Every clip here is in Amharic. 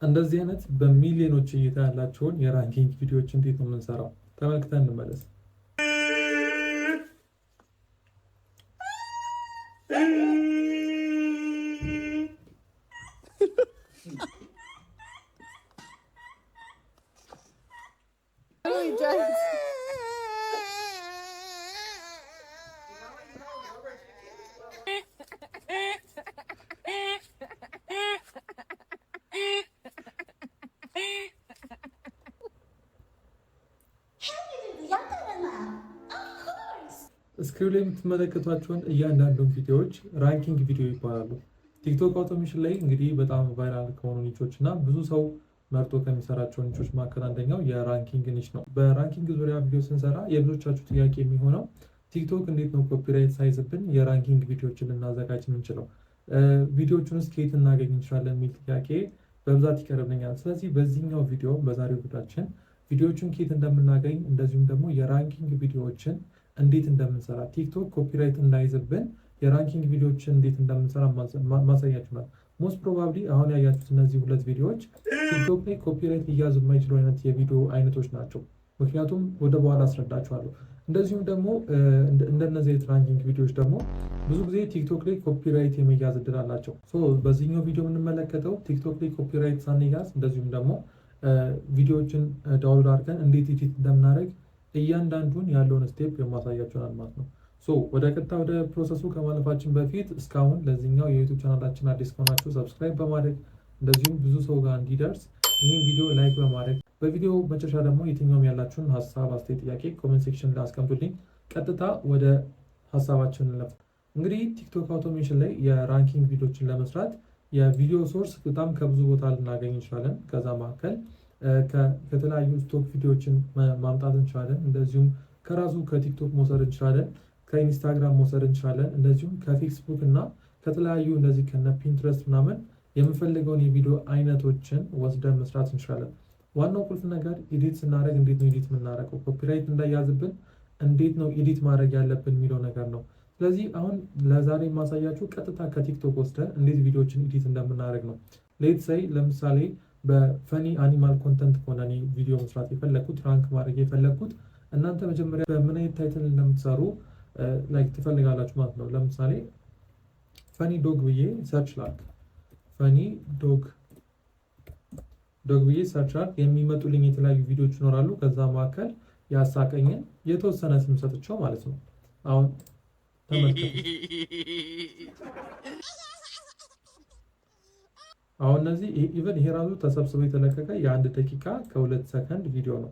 እንደዚህ አይነት በሚሊዮኖች እይታ ያላቸውን የራንኪንግ ቪዲዮዎች እንዴት ነው የምንሰራው? ተመልክተን እንመለስ። ስክሪን ላይ የምትመለከቷቸውን እያንዳንዱን ቪዲዮዎች ራንኪንግ ቪዲዮ ይባላሉ። ቲክቶክ አውቶሜሽን ላይ እንግዲህ በጣም ቫይራል ከሆኑ ኒቾች እና ብዙ ሰው መርጦ ከሚሰራቸው ኒቾች መካከል አንደኛው የራንኪንግ ኒች ነው። በራንኪንግ ዙሪያ ቪዲዮ ስንሰራ የብዙዎቻችሁ ጥያቄ የሚሆነው ቲክቶክ እንዴት ነው ኮፒራይት ሳይዝብን የራንኪንግ ቪዲዮዎችን ልናዘጋጅ የምንችለው፣ ቪዲዮዎቹን ውስጥ ከየት እናገኝ እንችላለን የሚል ጥያቄ በብዛት ይቀርብልኛል። ስለዚህ በዚህኛው ቪዲዮ በዛሬው ቪዲዮችን ቪዲዮዎቹን ከየት እንደምናገኝ እንደዚሁም ደግሞ የራንኪንግ ቪዲዮዎችን እንዴት እንደምንሰራ ቲክቶክ ኮፒራይት እንዳይዝብን የራንኪንግ ቪዲዮዎችን እንዴት እንደምንሰራ ማሳያችሁ ነው። ሞስት ፕሮባብሊ አሁን ያያችሁት እነዚህ ሁለት ቪዲዮዎች ቲክቶክ ላይ ኮፒራይት ሊያዙ የማይችሉ አይነት የቪዲዮ አይነቶች ናቸው። ምክንያቱም ወደ በኋላ አስረዳችኋለሁ። እንደዚሁም ደግሞ እንደነዚህ ራንኪንግ ቪዲዮዎች ደግሞ ብዙ ጊዜ ቲክቶክ ላይ ኮፒራይት የመያዝ እድል አላቸው። በዚህኛው ቪዲዮ የምንመለከተው ቲክቶክ ላይ ኮፒራይት ሳንያዝ እንደዚሁም ደግሞ ቪዲዮዎችን ዳውንሎድ አድርገን እንዴት ኤዲት እንደምናደርግ እያንዳንዱን ያለውን ስቴፕ የማሳያችሁናል ማለት ነው። ወደ ቀጥታ ወደ ፕሮሰሱ ከማለፋችን በፊት እስካሁን ለዚህኛው የዩቱብ ቻናላችን አዲስ ከሆናችሁ ሰብስክራይብ በማድረግ እንደዚሁም ብዙ ሰው ጋር እንዲደርስ ይህን ቪዲዮ ላይክ በማድረግ በቪዲዮ መጨረሻ ደግሞ የትኛውም ያላችሁን ሀሳብ፣ አስተያየት፣ ጥያቄ ኮሜንት ሴክሽን ላይ አስቀምጡልኝ። ቀጥታ ወደ ሀሳባችን እንለፍ። እንግዲህ ቲክቶክ አውቶሜሽን ላይ የራንኪንግ ቪዲዮችን ለመስራት የቪዲዮ ሶርስ በጣም ከብዙ ቦታ ልናገኝ እንችላለን። ከዛ መካከል ከተለያዩ ስቶክ ቪዲዮዎችን ማምጣት እንችላለን። እንደዚሁም ከራሱ ከቲክቶክ መውሰድ እንችላለን፣ ከኢንስታግራም መውሰድ እንችላለን። እንደዚሁም ከፌስቡክ እና ከተለያዩ እንደዚህ ከነ ፒንትረስት ምናምን የምፈልገውን የቪዲዮ አይነቶችን ወስደን መስራት እንችላለን። ዋናው ቁልፍ ነገር ኤዲት ስናደርግ እንዴት ነው ኤዲት የምናደርገው፣ ኮፒራይት እንዳያዝብን እንዴት ነው ኤዲት ማድረግ ያለብን የሚለው ነገር ነው። ስለዚህ አሁን ለዛሬ የማሳያችሁ ቀጥታ ከቲክቶክ ወስደን እንዴት ቪዲዮዎችን ኤዲት እንደምናደርግ ነው። ሌትስ ሴይ ለምሳሌ በፈኒ አኒማል ኮንተንት ከሆነ እኔ ቪዲዮ መስራት የፈለግኩት ራንክ ማድረግ የፈለግኩት እናንተ መጀመሪያ በምን አይነት ታይትል እንደምትሰሩ ላይክ ትፈልጋላችሁ ማለት ነው። ለምሳሌ ፈኒ ዶግ ብዬ ሰርች ላርክ፣ ፈኒ ዶግ ብዬ ሰርች ላርክ የሚመጡልኝ የተለያዩ ቪዲዮዎች ይኖራሉ። ከዛ መካከል ያሳቀኝን የተወሰነ ስም ሰጥቼው ማለት ነው። አሁን ተመልከቱ። አሁን እነዚህ ኢቨን ይሄ ራሱ ተሰብስቦ የተለቀቀ የ1 ደቂቃ ከ2 ሰከንድ ቪዲዮ ነው።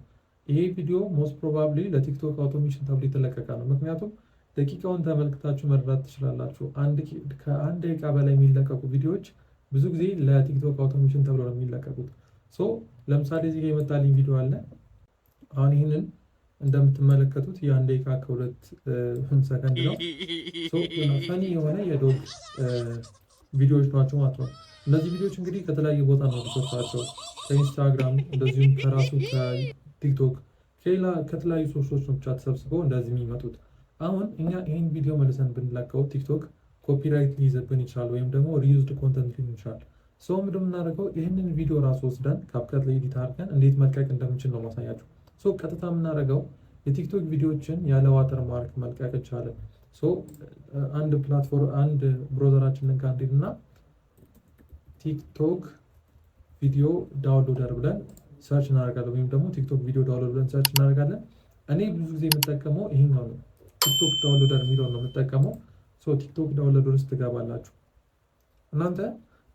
ይሄ ቪዲዮ ሞስት ፕሮባብሊ ለቲክቶክ አውቶሜሽን ተብሎ የተለቀቀ ነው። ምክንያቱም ደቂቃውን ተመልክታችሁ መረዳት ትችላላችሁ። ከ1 ደቂቃ በላይ የሚለቀቁ ቪዲዮዎች ብዙ ጊዜ ለቲክቶክ አውቶሜሽን ተብሎ ነው የሚለቀቁት። ለምሳሌ እዚህ ጋር የመጣልኝ ቪዲዮ አለ። አሁን ይህንን እንደምትመለከቱት የ1 ደቂቃ ከ2 ሰከንድ ነው። ፈኒ የሆነ የዶግ ቪዲዮዎች ናቸው ማለት ነው። እነዚህ ቪዲዮዎች እንግዲህ ከተለያዩ ቦታ ነው ተሰጣቸው፣ ከኢንስታግራም እንደዚሁም ከራሱ ከቲክቶክ ከተለያዩ ሶርሶች ብቻ ተሰብስበው እንደዚህ የሚመጡት። አሁን እኛ ይህን ቪዲዮ መልሰን ብንለቀው ቲክቶክ ኮፒራይት ሊይዝብን ይችላል፣ ወይም ደግሞ ሪዩዝድ ኮንተንት ሊሆን ይችላል። ምንድን የምናደርገው ይህንን ቪዲዮ ራሱ ወስደን ካፕከት ላይ ኤዲት አድርገን እንዴት መልቀቅ እንደምችል ነው ማሳያችሁ። ቀጥታ የምናደርገው የቲክቶክ ቪዲዮዎችን ያለ ዋተር ማርክ መልቀቅ ይቻላል። አንድ ፕላትፎርም አንድ ብሮዘራችንን ጋር እንሄድና ቲክቶክ ቪዲዮ ዳውንሎደር ብለን ሰርች እናደርጋለን፣ ወይም ደግሞ ቲክቶክ ቪዲዮ ዳውንሎድ ብለን ሰርች እናደርጋለን። እኔ ብዙ ጊዜ የምጠቀመው ይሄኛው ነው፣ ቲክቶክ ዳውንሎደር የሚለውን ነው የምጠቀመው። ቲክቶክ ዳውንሎደር ውስጥ ትገባላችሁ። እናንተ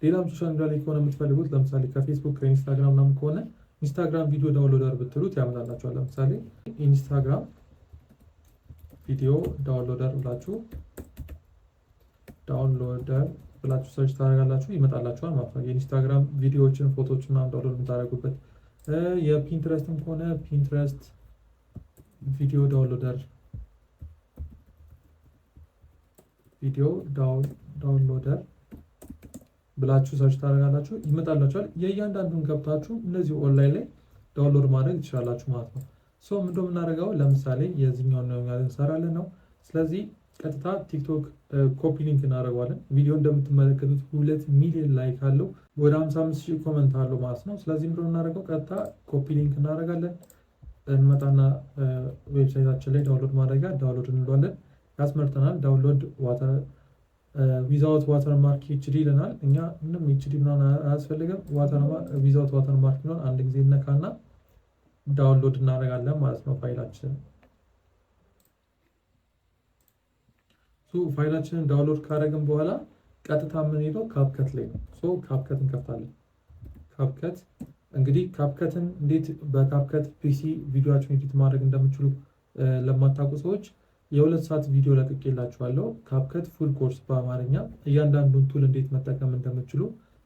ሌላም ሶሻል ሚዲያ ላይ ከሆነ የምትፈልጉት ለምሳሌ ከፌስቡክ ከኢንስታግራም ምናምን ከሆነ ኢንስታግራም ቪዲዮ ዳውንሎደር ብትሉት ያመጣላችኋል። ለምሳሌ ኢንስታግራም ቪዲዮ ዳውንሎደር ብላችሁ ሰርች ታደርጋላችሁ፣ ይመጣላችኋል ማለት ነው። የኢንስታግራም ቪዲዮዎችን፣ ፎቶዎችን ምናምን ዳውንሎድ የምታደርጉበት። የፒንትረስትም ከሆነ ፒንትረስት ቪዲዮ ዳውንሎደር ብላችሁ ሰርች ታደርጋላችሁ፣ ይመጣላችኋል። የእያንዳንዱን ገብታችሁ እነዚህ ኦንላይን ላይ ዳውንሎድ ማድረግ ትችላላችሁ ማለት ነው። ምንድነው የምናደርገው? ለምሳሌ የዚህኛውን ነው እንሰራለን ነው። ስለዚህ ቀጥታ ቲክቶክ ኮፒ ሊንክ እናደርገዋለን። ቪዲዮ እንደምትመለከቱት 2 ሚሊዮን ላይክ አለው፣ ወደ 55,000 ኮመንት አለው ማለት ነው። ስለዚህ ምንድነው እናደርገው? ቀጥታ ኮፒ ሊንክ እናደርጋለን። እንመጣና ዌብሳይታችን ላይ ዳውንሎድ ማድረጊያ ዳውንሎድ እንለዋለን። ያስመርጠናል። ዳውንሎድ ዊዛውት ዋተር ማርክ ኤችዲ ይለናል። እኛ ምንም ኤችዲ ምናምን አያስፈልግም። ዊዛውት ዋተር ማርክ ነው። አንድ ጊዜ እነካና ዳውንሎድ እናደርጋለን ማለት ነው ፋይላችንን። ፋይላችንን ዳውንሎድ ካደረግን በኋላ ቀጥታ የምንሄደው ካፕከት ላይ ነው። ካፕከት እንከፍታለን። ካፕከት እንግዲህ ካፕከትን እንዴት በካፕከት ፒሲ ቪዲዮዎችን ኤዲት ማድረግ እንደምችሉ ለማታውቁ ሰዎች የ2 ሰዓት ቪዲዮ ለቅቄላችኋለሁ። ካፕከት ፉል ኮርስ በአማርኛ እያንዳንዱን ቱል እንዴት መጠቀም እንደምችሉ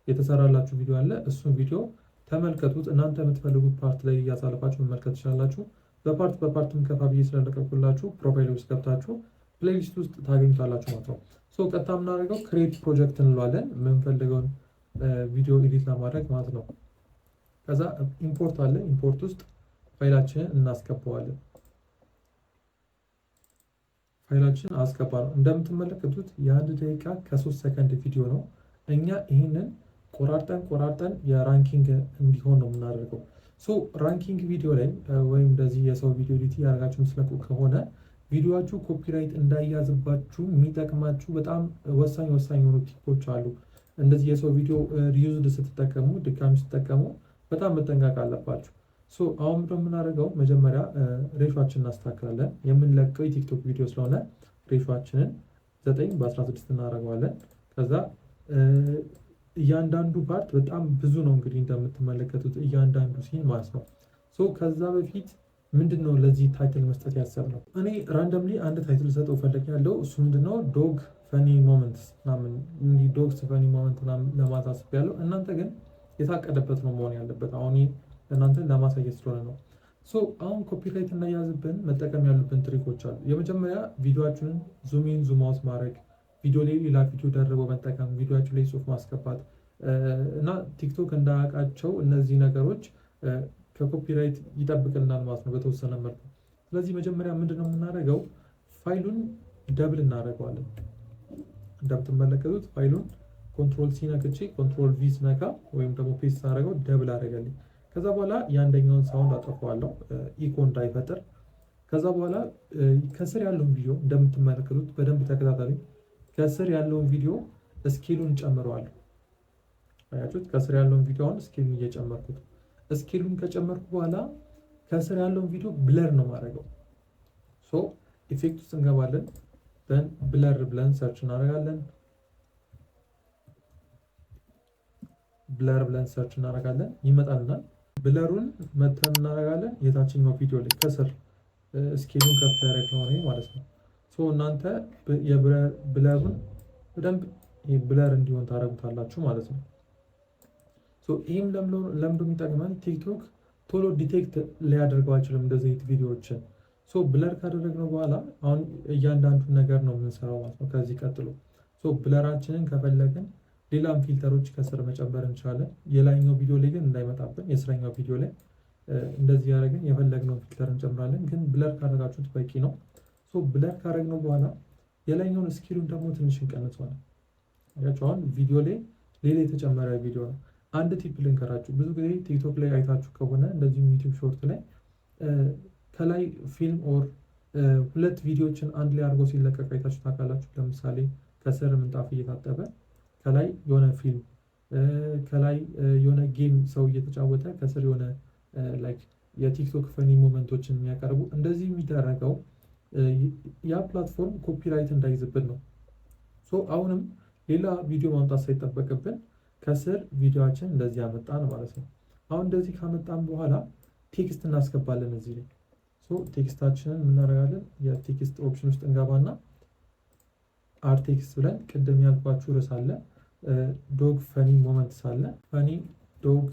የተሰራላችሁ ቪዲዮ አለ። እሱን ቪዲዮ ተመልከቱት። እናንተ የምትፈልጉት ፓርት ላይ እያሳለፋችሁ መመልከት ትችላላችሁ። በፓርትም ከፋ ብዬ ስለለቀቁላችሁ ፕሮፋይል ውስጥ ገብታችሁ ፕሌሊስት ውስጥ ታገኙታላችሁ ማለት ነው። ቀጥታ የምናደርገው ክሬት ፕሮጀክት እንለዋለን፣ የምንፈልገውን ቪዲዮ ኤዲት ለማድረግ ማለት ነው። ከዛ ኢምፖርት አለ። ኢምፖርት ውስጥ ፋይላችንን እናስገባዋለን። ፋይላችን አስገባ ነው። እንደምትመለከቱት የ1 ደቂቃ ከ3 ሰከንድ ቪዲዮ ነው። እኛ ይህንን ቆራርጠን የራንኪንግ እንዲሆን ነው የምናደርገው። ራንኪንግ ቪዲዮ ላይ ወይም እንደዚህ የሰው ቪዲዮ ኤዲት ያደርጋችሁ ምስለቁ ከሆነ ቪዲዮችሁ ኮፒራይት እንዳይያዝባችሁ የሚጠቅማችሁ በጣም ወሳኝ የሆኑ ቲፖች አሉ። እንደዚህ የሰው ቪዲዮ ሪዩዝድ ስትጠቀሙ ድጋሚ ስትጠቀሙ በጣም መጠንቀቅ አለባችሁ። አሁን የምናደርገው መጀመሪያ ሬሾችን እናስተካክላለን። የምንለቀው የቲክቶክ ቪዲዮ ስለሆነ ሬሾችንን 9:16 እናደርገዋለን። ከዛ እያንዳንዱ ፓርት በጣም ብዙ ነው እንግዲህ እንደምትመለከቱት እያንዳንዱ ሲን ማለት ነው። ከዛ በፊት ምንድነው ለዚህ ታይትል መስጠት ያሰብነው? እኔ ራንደምሊ አንድ ታይትል ሰጠው ፈለግ ያለው እሱ ምንድነው ዶግ ፈኒ ሞመንትስ ምናምን ዶግስ ፈኒ ሞመንት ለማሳሰብ ያለው። እናንተ ግን የታቀደበት ነው መሆን ያለበት። አሁን እናንተ ለማሳየት ስለሆነ ነው። አሁን ኮፒራይት እንዳያዝብን መጠቀም ያሉብን ትሪኮች አሉ። የመጀመሪያ ቪዲዮአችንን ዙም ኢን ዙም አውት ማድረግ፣ ቪዲዮ ላይ ሌላ ቪዲዮ ደርቦ መጠቀም፣ ቪዲዮአችሁ ላይ ጽሁፍ ማስገባት እና ቲክቶክ እንዳያውቃቸው እነዚህ ነገሮች ከኮፒራይት ይጠብቅልናል ማለት ነው በተወሰነ መልኩ። ስለዚህ መጀመሪያ ምንድነው የምናደርገው? ፋይሉን ደብል እናደርገዋለን። እንደምትመለከቱት ፋይሉን ኮንትሮል ሲ ነክቼ ኮንትሮል ቪ ስነካ ወይም ደግሞ ፔስት አደረገው ደብል አደረገልኝ። ከዛ በኋላ የአንደኛውን ሳውንድ አጠፋዋለሁ ኢኮ እንዳይፈጥር። ከዛ በኋላ ከስር ያለውን ቪዲዮ እንደምትመለከቱት በደንብ ተከታተሉ። ከስር ያለውን ቪዲዮ ስኬሉን ጨምረዋለሁ። አያችሁት? ከስር ያለውን ቪዲዮውን ስኬሉን እየጨመርኩት። ስኬሉን ከጨመርኩ በኋላ ከስር ያለውን ቪዲዮ ብለር ነው ማድረገው። ኢፌክት ውስጥ እንገባለን። ብለር ብለን ሰርች እናደርጋለን። ብለር ብለን ሰርች እናደርጋለን፣ ይመጣልናል። ብለሩን መተን እናደርጋለን የታችኛው ቪዲዮ ላይ ከስር ስኬሉን ከፍ ያደረግ ነው ማለት ነው። እናንተ ብለሩን በደንብ ብለር እንዲሆን ታደርጉታላችሁ ማለት ነው። ይህም ለምዶ የሚጠቅመን ቲክቶክ ቶሎ ዲቴክት ሊያደርገው አይችልም እንደዚህ ቪዲዮዎችን። ብለር ካደረግነው በኋላ አሁን እያንዳንዱን ነገር ነው የምንሰራው ማለት ነው። ከዚህ ቀጥሎ ብለራችንን ከፈለግን ሌላም ፊልተሮች ከስር መጨመር እንችላለን። የላይኛው ቪዲዮ ላይ ግን እንዳይመጣብን የስረኛው ቪዲዮ ላይ እንደዚህ ያደረግን የፈለግነውን ፊልተር እንጨምራለን። ግን ብለር ካደረጋችሁት በቂ ነው። ብለር ካደረግነው በኋላ የላይኛውን ስኪሉን ደግሞ ትንሽ እንቀንሰዋለን። አሁን ቪዲዮ ላይ ሌላ የተጨመረ ቪዲዮ ነው። አንድ ቲፕ ልንከራችሁ። ብዙ ጊዜ ቲክቶክ ላይ አይታችሁ ከሆነ እንደዚሁም ዩቲዩብ ሾርት ላይ ከላይ ፊልም ኦር 2 ቪዲዮዎችን አንድ ላይ አድርጎ ሲለቀቅ አይታችሁ ታውቃላችሁ። ለምሳሌ ከስር ምንጣፍ እየታጠበ ከላይ የሆነ ፊልም፣ ከላይ የሆነ ጌም ሰው እየተጫወተ ከስር የሆነ ላይክ የቲክቶክ ፈኒ ሞመንቶችን የሚያቀርቡ እንደዚህ የሚደረገው ያ ፕላትፎርም ኮፒራይት እንዳይዝብን ነው። አሁንም ሌላ ቪዲዮ ማምጣት ሳይጠበቅብን ከስር ቪዲዮአችን እንደዚህ ያመጣን ማለት ነው። አሁን እንደዚህ ካመጣን በኋላ ቴክስት እናስገባለን እዚህ ላይ። ቴክስታችንን የምናደርጋለን የቴክስት ኦፕሽን ውስጥ እንገባና አርቴክስት ብለን ቅድም ያልኳችሁ ርዕስ አለ ዶግ ፈኒ ሞመንትስ አለ ፈኒ ዶግ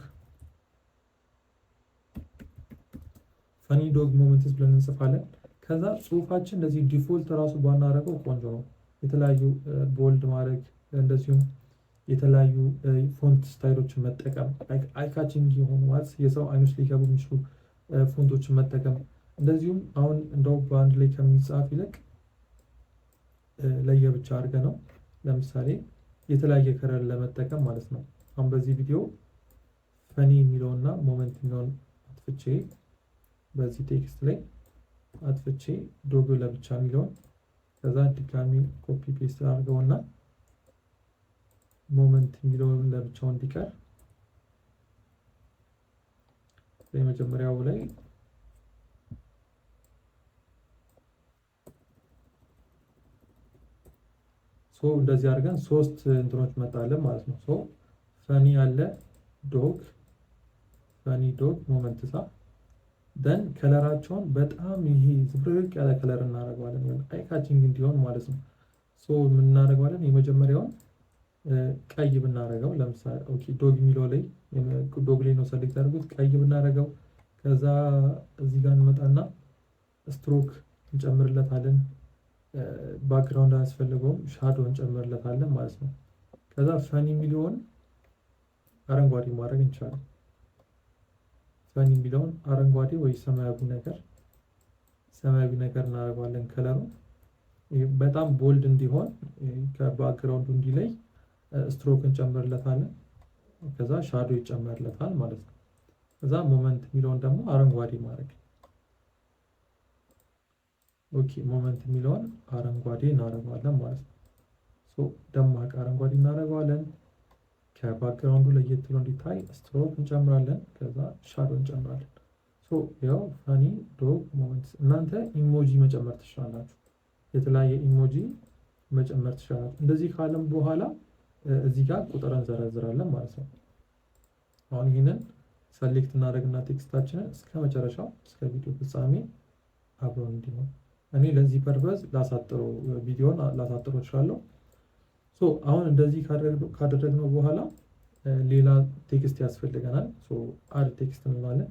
ሞመንትስ ብለን እንጽፋለን። ከዛ ጽሁፋችን እንደዚህ ዲፎልት ራሱ ባናደርገው ቆንጆ ነው። የተለያዩ ቦልድ ማድረግ እንደዚሁም የተለያዩ ፎንት ስታይሎችን መጠቀም አይካችንግ የሆኑ ማለት የሰው አይኖች ሊገቡ የሚችሉ ፎንቶችን መጠቀም እንደዚሁም አሁን እንደው በአንድ ላይ ከሚጻፍ ይልቅ ለየብቻ አድርገ ነው ለምሳሌ የተለያየ ከለር ለመጠቀም ማለት ነው። አሁን በዚህ ቪዲዮ ፈኒ የሚለውና ሞመንት የሚለውን አጥፍቼ በዚህ ቴክስት ላይ አጥፍቼ ዶግ ለብቻ የሚለውን ከዛ ድጋሚ ኮፒ ፔስት አድርገውና ሞመንት የሚለውን ለብቻው እንዲቀር የመጀመሪያው ላይ እንደዚህ አድርገን ሶስት እንትኖች መጣለን ማለት ነው። ፈኒ አለ ዶግ ፈኒ ዶግ ሞመንት ሳ ደን ከለራቸውን በጣም ይሄ ዝብርቅ ያለ ከለር እናደርገዋለን አይ ካቺንግ እንዲሆን ማለት ነው። ምን እናደርገዋለን? የመጀመሪያውን ቀይ ብናደርገው ለምሳሌ ኦኬ ዶግ የሚለው ላይ ዶግ ላይ ነው ሰሌክት አድርጉት ቀይ ብናደርገው ከዛ እዚህ ጋር እንመጣና ስትሮክ እንጨምርለታለን። ባክግራውንድ አያስፈልገውም ሻዶ እንጨምርለታለን ማለት ነው። ከዛ ፈኒ የሚለውን አረንጓዴ ማድረግ እንችላለን። ፈኒ የሚለውን አረንጓዴ ወይ ሰማያዊ ነገር እናደርገዋለን። ከለሩ በጣም ቦልድ እንዲሆን ከባክግራውንዱ እንዲለይ ስትሮክ እንጨምርለታለን። ከዛ ሻዶ ይጨመርለታል ማለት ነው። ከዛ ሞመንት የሚለውን ደግሞ አረንጓዴ ማድረግ ኦኬ ሞመንት የሚለውን አረንጓዴ እናደርገዋለን ማለት ነው። ደማቅ አረንጓዴ እናደርገዋለን። ከባክግራውንዱ ለየት ብሎ እንዲታይ ስትሮክ እንጨምራለን። ከዛ ሻዶ እንጨምራለን። ያው ፈኒ ዶግ ሞመንት እናንተ ኢሞጂ መጨመር ትችላላችሁ። የተለያየ ኢሞጂ መጨመር ትችላላችሁ። እንደዚህ ካለም በኋላ እዚህ ጋር ቁጥር እንዘረዝራለን ማለት ነው። አሁን ይህንን ሰሌክት እናደርግና ቴክስታችንን እስከ መጨረሻው እስከ ቪዲዮ ፍጻሜ አብሮን እንዲሆን እኔ ለዚህ ፐርፐዝ ቪዲዮን ላሳጥረው እችላለሁ። አሁን እንደዚህ ካደረግነው በኋላ ሌላ ቴክስት ያስፈልገናል። አድ ቴክስት እንላለን።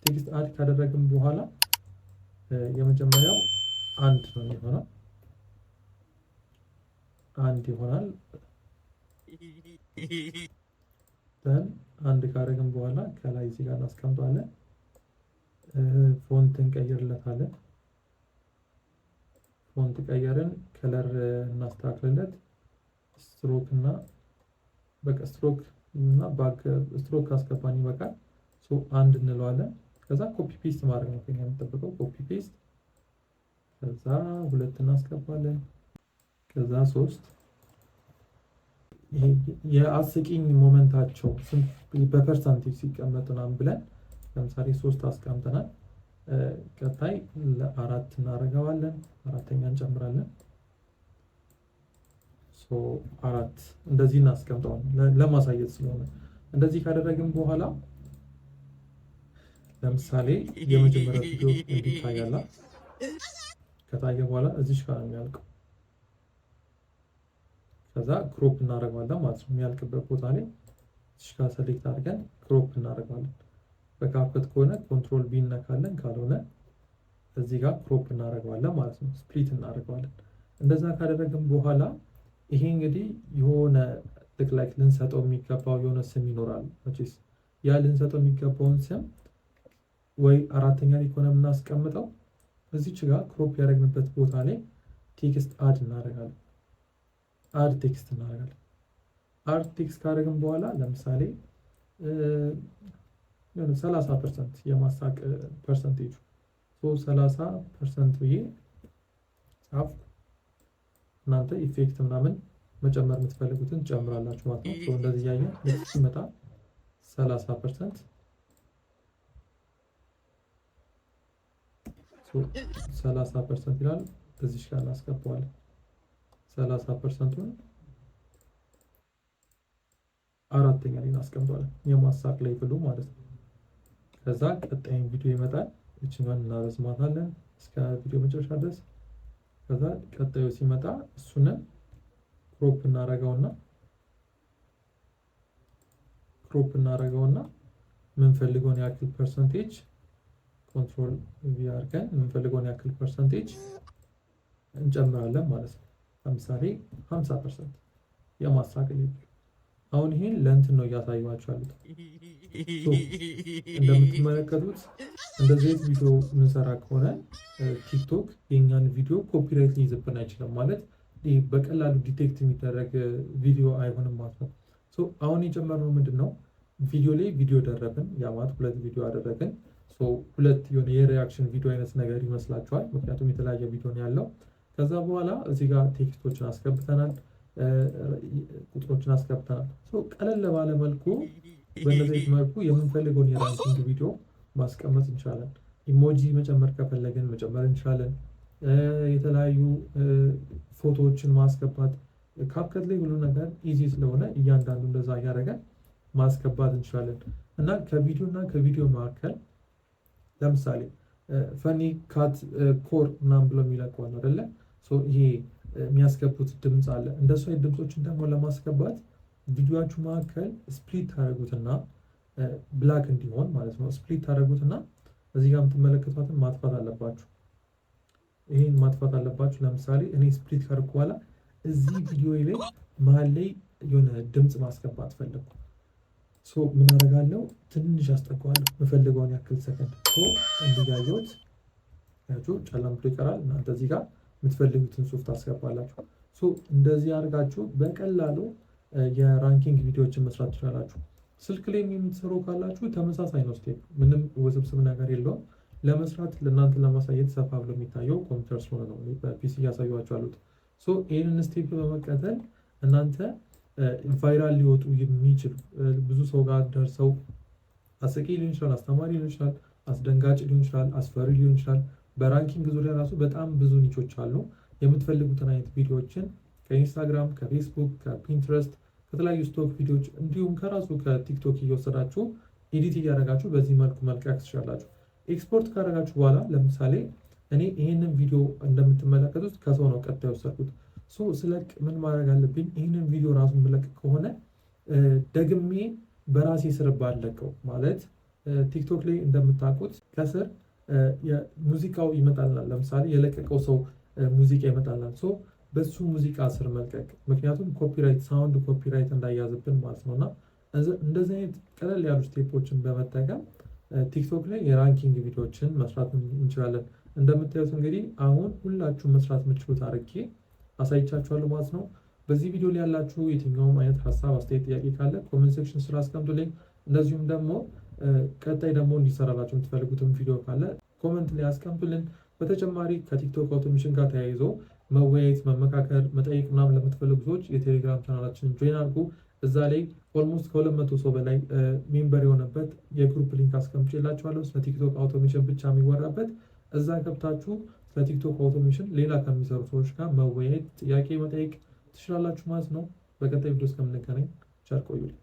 ቴክስት አድ ካደረግን በኋላ የመጀመሪያው አንድ ነው የሚሆነው። አንድ ይሆናል። አንድ ካደረግን በኋላ ከላይ እዚህ ጋር እናስቀምጣለን። ፎንት እንቀይርለታለን። ፎንት ቀየርን፣ ከለር እናስተካክልለት። ስትሮክ እና በቃ ስትሮክ እና ባክ ስትሮክ አስገባን ይበቃል። አንድ እንለዋለን። ከዛ ኮፒ ፔስት ማድረግ ነው ከኛ የሚጠበቀው። ኮፒ ፔስት ከዛ ሁለት እናስገባለን። ከዛ ሶስት የአስቂኝ ሞመንታቸው በፐርሰንቴጅ ሲቀመጥ ምናምን ብለን ለምሳሌ 3 አስቀምጠናል። ቀጣይ ለአራት እናደርገዋለን። አራተኛ እንጨምራለን። አራት እንደዚህ እናስቀምጠዋለን ለማሳየት ስለሆነ። እንደዚህ ካደረግን በኋላ ለምሳሌ የመጀመሪያ ቪዲዮ እንዲታያላ ከታየ በኋላ እዚች ጋር ነው የሚያልቀው። ከዛ ክሮፕ እናደርገዋለን ማለት ነው። የሚያልቅበት ቦታ ላይ እዚች ጋር ሰሌክት አድርገን ክሮፕ እናደርገዋለን። በካፕከት ከሆነ ኮንትሮል ቢ እነካለን፣ ካልሆነ እዚህ ጋር ክሮፕ እናደርገዋለን ማለት ነው። ስፕሊት እናደርገዋለን። እንደዛ ካደረግን በኋላ ይሄ እንግዲህ የሆነ ላይክ ልንሰጠው የሚገባው የሆነ ስም ይኖራል። መቼስ ያ ልንሰጠው የሚገባውን ስም ወይ አራተኛ ላይ ከሆነ የምናስቀምጠው እዚች ጋር ክሮፕ ያደረግንበት ቦታ ላይ ቴክስት አድ እናደርጋለን። አድ ቴክስት እናደርጋለን። አድ ቴክስት ካደረግን በኋላ ለምሳሌ 30% የማሳቅ ፐርሰንቴጁ 30% ብዬ ጻፍኩ። እናንተ ኢፌክት ምናምን መጨመር የምትፈልጉትን ጨምራላችሁ ማለት ነው። እንደዚህ ያየን ሲመጣ 30% 30% ይላል። እዚህ ጋር እናስገባዋለን። 30%ን አራተኛ ላይ እናስቀምጣለን። የማሳቅ ላይ ብሉ ማለት ነው። ከዛ ቀጣይ ቪዲዮ ይመጣል። እቺን እናረዝማታለን እስከ ቪዲዮ መጨረሻ ድረስ። ከዛ ቀጣዩ ሲመጣ እሱንን ክሮፕ እናደርገውና የምንፈልገውን ያክል ፐርሰንቴጅ ኮንትሮል ቪ አድርገን የምንፈልገውን ያክል ፐርሰንቴጅ እንጨምራለን ማለት ነው። ለምሳሌ 50% የማሳቅ ላይ ብሉ። አሁን ይሄን ለእንትን ነው እያሳየኋቸው ያሉት። እንደምትመለከቱት እንደዚህ ቪዲዮ የምንሰራ ከሆነ ቲክቶክ የኛን ቪዲዮ ኮፒራይት ሊይዝብን አይችልም። ማለት በቀላሉ ዲቴክት የሚደረግ ቪዲዮ አይሆንም ማለት ነው። አሁን የጨመርነው ምንድን ነው? ቪዲዮ ላይ ቪዲዮ ደረብን። ያ ማለት 2 ቪዲዮ አደረግን። 2 የሆነ የሪያክሽን ቪዲዮ አይነት ነገር ይመስላችኋል፣ ምክንያቱም የተለያየ ቪዲዮ ነው ያለው። ከዛ በኋላ እዚህ ጋር ቴክስቶችን አስገብተናል፣ ቁጥሮችን አስገብተናል። ቀለል ባለ መልኩ በእነዚህ መልኩ የምንፈልገውን የራንኪንግ ቪዲዮ ማስቀመጥ እንችላለን። ኢሞጂ መጨመር ከፈለግን መጨመር እንችላለን። የተለያዩ ፎቶዎችን ማስገባት ካፕከት ላይ ሁሉ ነገር ኢዚ ስለሆነ እያንዳንዱ እንደዛ እያደረገን ማስገባት እንችላለን። እና ከቪዲዮ እና ከቪዲዮ መካከል ለምሳሌ ፈኒ ካት ኮር ምናምን ብሎ የሚለቀው ነው አይደለ? ይሄ የሚያስገቡት ድምፅ አለ። እንደሱ አይነት ድምፆችን ደግሞ ለማስገባት ቪዲዮችሁ መካከል ስፕሊት ታደርጉትና ብላክ እንዲሆን ማለት ነው። ስፕሊት ታደርጉትና እዚህ ጋር የምትመለከቷትን ማጥፋት አለባችሁ። ይሄን ማጥፋት አለባችሁ። ለምሳሌ እኔ ስፕሊት ካደረኩ በኋላ እዚህ ቪዲዮ ላይ መሀል ላይ የሆነ ድምፅ ማስገባት ፈለግኩ። ምን አደርጋለሁ? ትንሽ አስጠጋዋለሁ፣ የምፈልገውን ያክል ሰከንድ። እንዲያየሁት ያችሁ ጨለም ብሎ ይቀራል። እናንተ እዚህ ጋር የምትፈልጉትን ጽሑፍ ታስገባላችሁ። እንደዚህ አድርጋችሁ በቀላሉ የራንኪንግ ቪዲዮዎችን መስራት ትችላላችሁ። ስልክ ላይ የምትሰሩ ካላችሁ ተመሳሳይ ነው። ስቴፕ ምንም ውስብስብ ነገር የለውም። ለመስራት ለእናንተ ለማሳየት ሰፋ ብሎ የሚታየው ኮምፒውተር ስለሆነ ነው በፒሲ እያሳዩዋችሁ አሉት። ይህንን ስቴፕ በመቀጠል እናንተ ቫይራል ሊወጡ የሚችሉ ብዙ ሰው ጋር ደርሰው አስቂ ሊሆን ይችላል፣ አስተማሪ ሊሆን ይችላል፣ አስደንጋጭ ሊሆን ይችላል፣ አስፈሪ ሊሆን ይችላል። በራንኪንግ ዙሪያ ራሱ በጣም ብዙ ኒቾች አሉ። የምትፈልጉትን አይነት ቪዲዮዎችን ከኢንስታግራም፣ ከፌስቡክ፣ ከፒንትረስት ከተለያዩ ስቶክ ቪዲዮዎች እንዲሁም ከራሱ ከቲክቶክ እየወሰዳችሁ ኤዲት እያደረጋችሁ በዚህ መልኩ መልቀቅ ትችላላችሁ። ኤክስፖርት ካደረጋችሁ በኋላ ለምሳሌ እኔ ይህንን ቪዲዮ እንደምትመለከቱት ከሰው ነው ቀጥታ የወሰድኩት። ስለቅ ምን ማድረግ አለብኝ? ይህንን ቪዲዮ ራሱ የምለቅ ከሆነ ደግሜ በራሴ ስር ባለቀው ማለት ቲክቶክ ላይ እንደምታውቁት ከስር ሙዚቃው ይመጣልናል። ለምሳሌ የለቀቀው ሰው ሙዚቃ ይመጣልናል። በሱ ሙዚቃ ስር መልቀቅ፣ ምክንያቱም ኮፒራይት ሳውንድ ኮፒራይት እንዳያዝብን ማለት ነው። እና እንደዚህ አይነት ቀለል ያሉ ስቴፖችን በመጠቀም ቲክቶክ ላይ የራንኪንግ ቪዲዮዎችን መስራት እንችላለን። እንደምታዩት እንግዲህ አሁን ሁላችሁም መስራት የምትችሉት አድርጌ አሳይቻችኋለሁ ማለት ነው። በዚህ ቪዲዮ ላይ ያላችሁ የትኛውም አይነት ሀሳብ፣ አስተያየት፣ ጥያቄ ካለ ኮሜንት ሴክሽን ስራ አስቀምጡልኝ። እንደዚሁም ደግሞ ቀጣይ ደግሞ እንዲሰራላችሁ የምትፈልጉትን ቪዲዮ ካለ ኮሜንት ላይ አስቀምጡልን። በተጨማሪ ከቲክቶክ አውቶሜሽን ጋር ተያይዞ መወያየት፣ መመካከር፣ መጠየቅ ምናምን ለምትፈልጉ ሰዎች የቴሌግራም ቻናላችንን ጆይን አድርጉ። እዛ ላይ ኦልሞስት ከ200 ሰው በላይ ሜምበር የሆነበት የግሩፕ ሊንክ አስቀምጬላችኋለሁ። ስለ ቲክቶክ አውቶሜሽን ብቻ የሚወራበት እዛ ገብታችሁ ስለ ቲክቶክ አውቶሜሽን ሌላ ከሚሰሩ ሰዎች ጋር መወያየት፣ ጥያቄ መጠየቅ ትችላላችሁ ማለት ነው። በቀጣይ ቪዲዮ እስከምንገናኝ ቸር ቆዩልኝ።